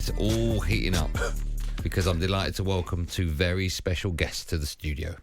It's all heating up because I'm delighted to welcome two very special guests to the studio.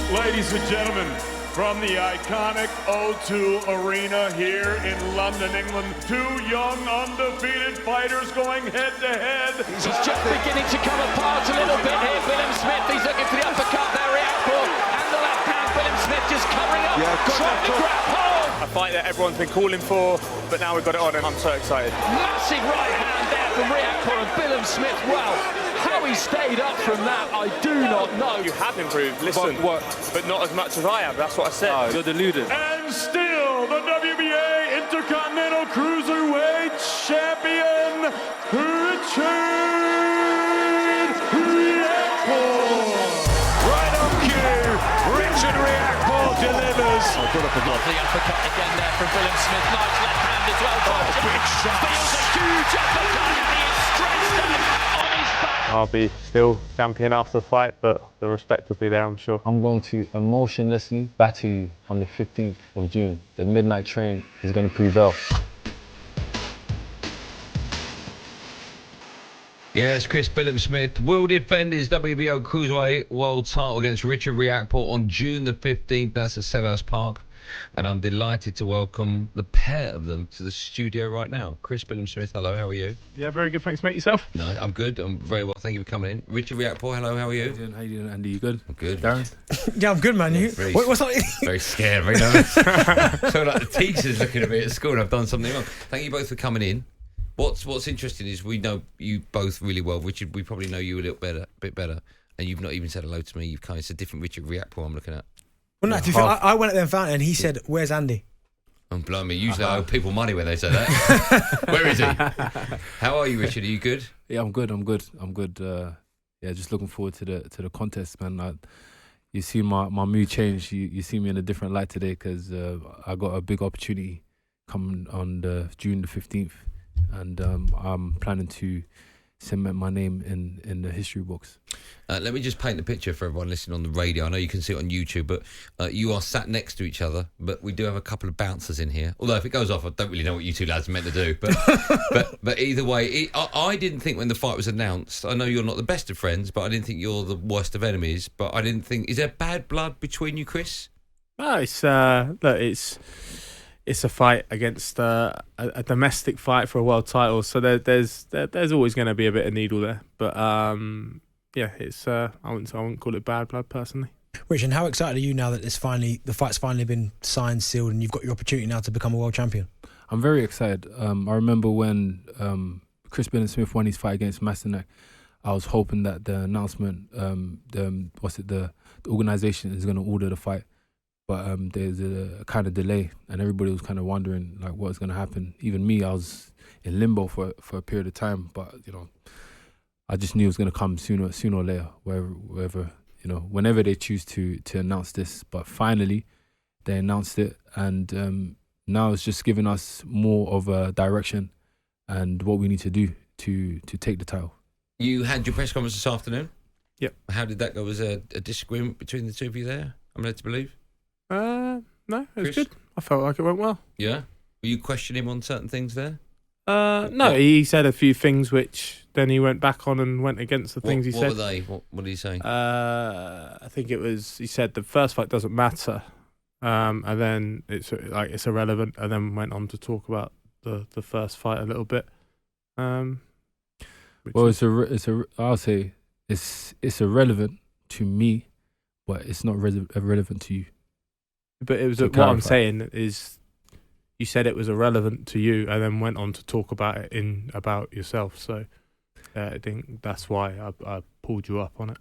Ladies and gentlemen, from the iconic O2 Arena here in London, England, two young undefeated fighters going head-to-head. He's just beginning to come apart a little bit here. Billam-Smith, he's looking for the uppercut there, Riakporhe, and the left hand. Billam-Smith just covering up, trying to grab hold. A fight that everyone's been calling for, but now we've got it on and I'm so excited. Massive right hand there from Riakporhe, and Billam-Smith, well, how he stayed up from that, I do not know. You have improved, listen, but not as much as I have, that's what I said. Oh, you're deluded. And still the WBA Intercontinental Cruiserweight Champion, Richard Riakporhe. Right on cue, Richard Riakporhe delivers. The uppercut again there from Billam-Smith. Nice left hand as well. Big shot. Feels a huge uppercut and he is stretched out on his back. I'll be still champion after the fight, but the respect will be there, I'm sure. I'm going to emotionlessly battle you on the 15th of June. The midnight train is going to prevail. Yes, Chris Billam-Smith will defend his WBO Cruiserweight World title against Richard Riakporhe on June the 15th. That's at Selhurst Park. And I'm delighted to welcome the pair of them to the studio right now. Chris Billam-Smith, hello, how are you? Yeah, very good, thanks mate. Yourself? No, I'm good. I'm very well, thank you for coming in. Richard Riakporhe, hello, how are you? How you doing, Andy? You good? I'm good. Darren? Yeah, I'm good, man. What's that? Very scared, very nervous. So like the teacher's looking at me at school and I've done something wrong. Thank you both for coming in. What's interesting is we know you both really well. Richard, we probably know you a bit better, and you've not even said hello to me. You've kind of said different Richard Riakporhe I'm looking at. Well, no, to be fair, I went at them fountain and he said, "Where's Andy?" Oh, blimey, usually I owe people money when they say that. Where is he? How are you, Richard? Are you good? Yeah, I'm good. Yeah, just looking forward to the contest, man. You see my mood change. You see me in a different light today because I got a big opportunity coming on June the 15th. And I'm planning to cement my name in the history books. Let me just paint the picture for everyone listening on the radio. I know you can see it on YouTube, but you are sat next to each other, but we do have a couple of bouncers in here. Although if it goes off, I don't really know what you two lads are meant to do. But but either way, I didn't think when the fight was announced, I know you're not the best of friends, but I didn't think you're the worst of enemies. But I didn't think, is there bad blood between you, Chris? No, it's a fight against a domestic fight for a world title, so there's always going to be a bit of needle there. But yeah, it's I wouldn't call it bad blood personally. Rich, and how excited are you now that the fight's finally been signed, sealed, and you've got your opportunity now to become a world champion? I'm very excited. I remember when Chris Billam-Smith won his fight against Masternak, I was hoping that the announcement, the organisation is going to order the fight. But there's a kind of delay, and everybody was kind of wondering like what's going to happen. Even me, I was in limbo for a period of time. But I just knew it was going to come sooner or later, wherever whenever they choose to announce this. But finally, they announced it, and now it's just giving us more of a direction and what we need to do to take the title. You had your press conference this afternoon. Yep. How did that go? Was there a disagreement between the two of you there? I'm led to believe. No, it was good. I felt like it went well. Yeah? Were you questioning him on certain things there? No, he said a few things which then he went back on and went against the things he said. What were they? What did he say? I think it was, he said the first fight doesn't matter, and then it's irrelevant, and then went on to talk about the first fight a little bit. I'll say it's irrelevant to me, but it's not relevant to you. But it was what I'm saying is, you said it was irrelevant to you, and then went on to talk about it about yourself. So I think that's why I pulled you up on it.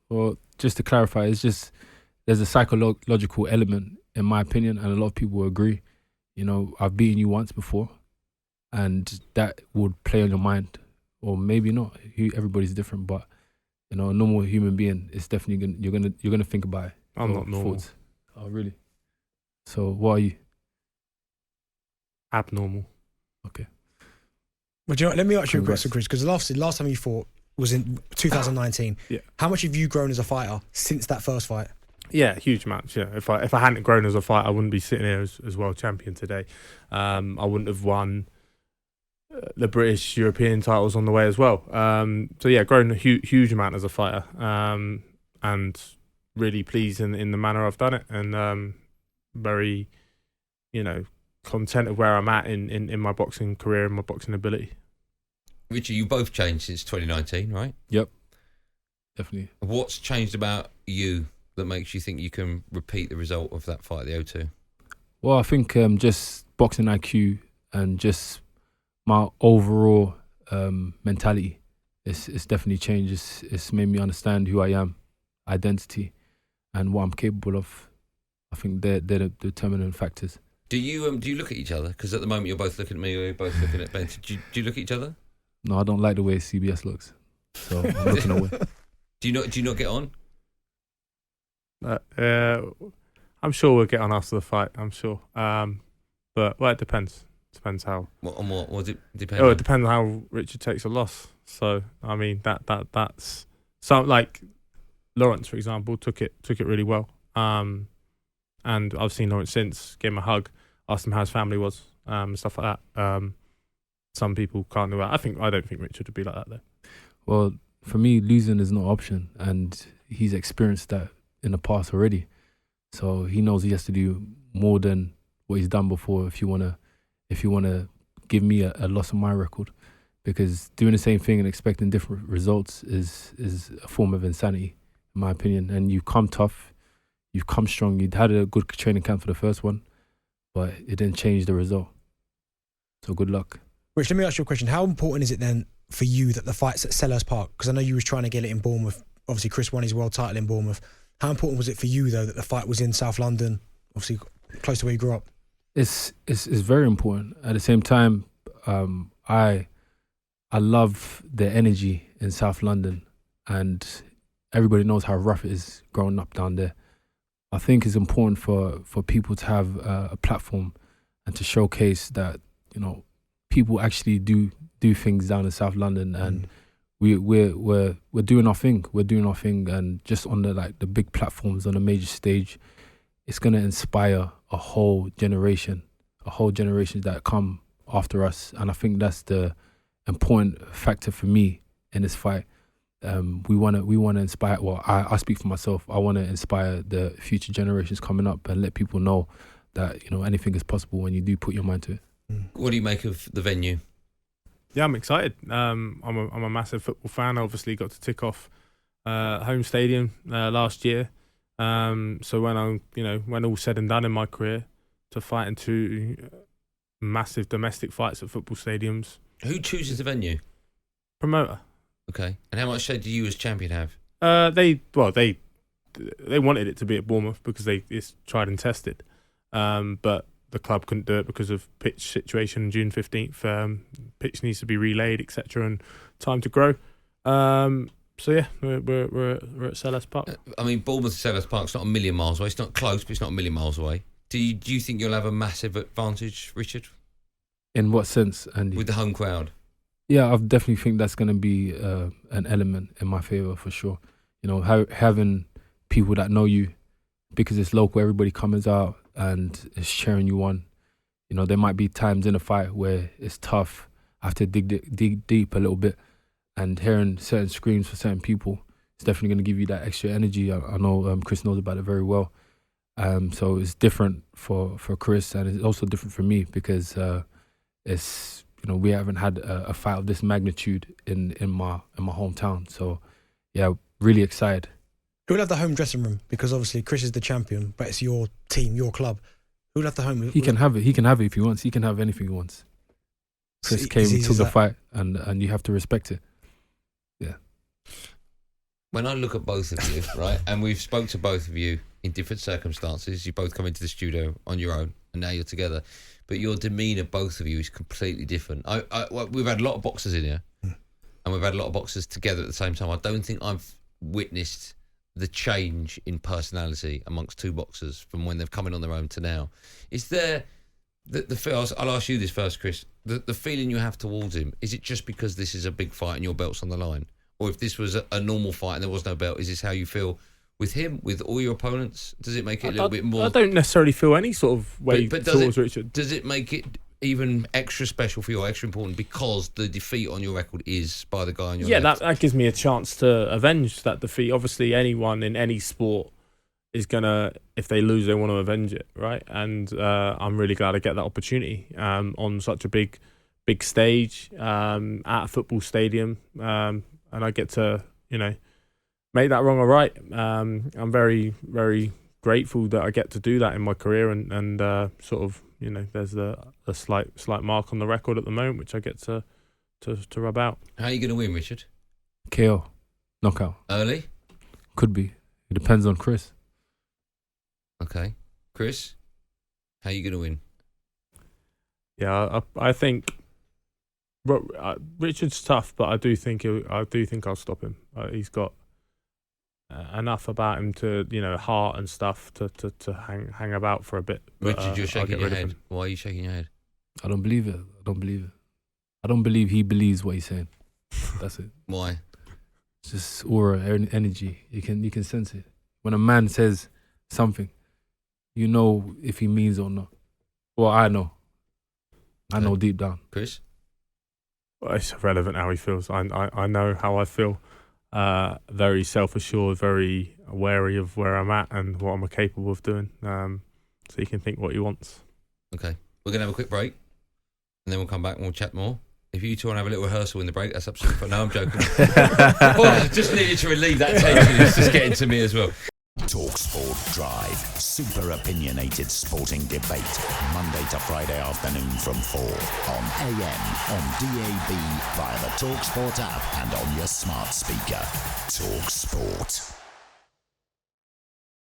Well, just to clarify, it's just there's a psychological element, in my opinion, and a lot of people will agree. I've beaten you once before, and that would play on your mind, or maybe not. Everybody's different, but a normal human being is definitely you're gonna think about it. I'm not normal. Thoughts. Oh, really? So what are you? Abnormal. Okay. Well, do you know what? Let me ask you a question, Chris, because the last time you fought was in 2019. Yeah. How much have you grown as a fighter since that first fight? Yeah, huge match. Yeah, if I hadn't grown as a fighter, I wouldn't be sitting here as world champion today. I wouldn't have won the British European titles on the way as well. So yeah, grown a huge amount as a fighter, and really pleased in the manner I've done it, and very, content of where I'm at in my boxing career and my boxing ability. Richard, you both changed since 2019, right? Yep, definitely. What's changed about you that makes you think you can repeat the result of that fight at the O2? Well, I think just boxing IQ and just my overall mentality, it's definitely changed. It's made me understand who I am, identity, and what I'm capable of. I think they're the determining factors. Do you look at each other? Because at the moment you're both looking at me, or you're both looking at Ben. Do you look at each other? No, I don't like the way CBS looks, so I'm looking away. Do you not get on? I'm sure we'll get on after the fight. I'm sure, but it depends. Depends how. What does it depend? Oh, it depends on how Richard takes a loss. So I mean that's something like Lawrence, for example, took it really well. And I've seen Lawrence since, gave him a hug, asked him how his family was, stuff like that. Some people can't do that. I don't think Richard would be like that though. Well, for me, losing is no option, and he's experienced that in the past already. So he knows he has to do more than what he's done before if you wanna give me a loss on my record, because doing the same thing and expecting different results is a form of insanity, in my opinion. And you've come tough, you've come strong. You'd had a good training camp for the first one, but it didn't change the result. So good luck. Rich, let me ask you a question. How important is it then for you that the fight's at Selhurst Park? Because I know you was trying to get it in Bournemouth. Obviously, Chris won his world title in Bournemouth. How important was it for you, though, that the fight was in South London, obviously close to where you grew up? It's very important. At the same time, I love the energy in South London, and everybody knows how rough it is growing up down there. I think it's important for people to have a platform and to showcase that, people actually do things down in South London, and we're doing our thing. We're doing our thing, and just on the big platforms on a major stage, it's gonna inspire a whole generation that come after us. And I think that's the important factor for me in this fight. We wanna inspire. Well, I speak for myself. I wanna inspire the future generations coming up and let people know that anything is possible when you do put your mind to it. What do you make of the venue? Yeah, I'm excited. I'm a massive football fan. I obviously got to tick off home stadium last year. So when all said and done in my career, to fight in two massive domestic fights at football stadiums. Who chooses the venue? Promoter. Okay. And how much say do you as champion have? They wanted it to be at Bournemouth because it's tried and tested. But the club couldn't do it because of pitch situation on June 15th. Pitch needs to be relayed, etc., and time to grow. So yeah, we're at Selhurst Park. Bournemouth to Selhurst Park's not a million miles away. It's not close, but it's not a million miles away. Do you think you'll have a massive advantage, Richard? In what sense, Andy? With the home crowd? Yeah, I definitely think that's going to be an element in my favour for sure. Having people that know you, because it's local, everybody comes out and is cheering you on. There might be times in a fight where it's tough. I have to dig deep a little bit, and hearing certain screams for certain people, it's definitely going to give you that extra energy. I know Chris knows about it very well. So it's different for Chris, and it's also different for me because it's we haven't had a fight of this magnitude in my hometown. So yeah, really excited. Who'll have the home dressing room? Because obviously Chris is the champion, but it's your team, your club. Who'll have the home? He can have it. He can have it if he wants. He can have anything he wants. Chris came, took the fight, and you have to respect it. Yeah. When I look at both of you, right, and we've spoke to both of you in different circumstances. You both come into the studio on your own, and now you're together. But your demeanour, both of you, is completely different. We've had a lot of boxers in here, and we've had a lot of boxers together at the same time. I don't think I've witnessed the change in personality amongst two boxers from when they've come in on their own to now. Is there I'll ask you this first, Chris. The feeling you have towards him, is it just because this is a big fight and your belt's on the line? Or if this was a normal fight and there was no belt, is this how you feel with him, with all your opponents? Does it make it a little bit more... I don't necessarily feel any sort of way towards Richard. Does it make it even extra special for you, or extra important, because the defeat on your record is by the guy on your left? left? That gives me a chance to avenge that defeat. Obviously, anyone in any sport is gonna, if they lose, they want to avenge it, right? And I'm really glad I get that opportunity on such a big stage at a football stadium, and I get to, make that wrong or right. I'm very, very grateful that I get to do that in my career, and sort of, there's a slight mark on the record at the moment, which I get to rub out. How are you going to win, Richard? KO, knockout. Early? Could be. It depends on Chris. Okay, Chris, how are you going to win? Yeah, I think Richard's tough, but I do think I'll stop him. He's got enough about him to, heart and stuff to hang about for a bit. Richard, you're shaking your head. Why are you shaking your head? I don't believe it. I don't believe he believes what he's saying. That's it. Why? It's just aura, energy. You can sense it. When a man says something, you know if he means it or not. Well, I know. I know deep down. Chris? Well, it's irrelevant how he feels. I know how I feel. Very self-assured, very wary of where I'm at and what I'm capable of doing. So he can think what he wants. Okay. We're going to have a quick break, and then we'll come back and we'll chat more. If you two want to have a little rehearsal in the break, that's absolutely fine. No, I'm joking. I just needed to relieve that tension. It's just getting to me as well. talkSPORT Drive. Super opinionated sporting debate. Monday to Friday afternoon from 4 on AM, on DAB, via the talkSPORT app and on your smart speaker. talkSPORT.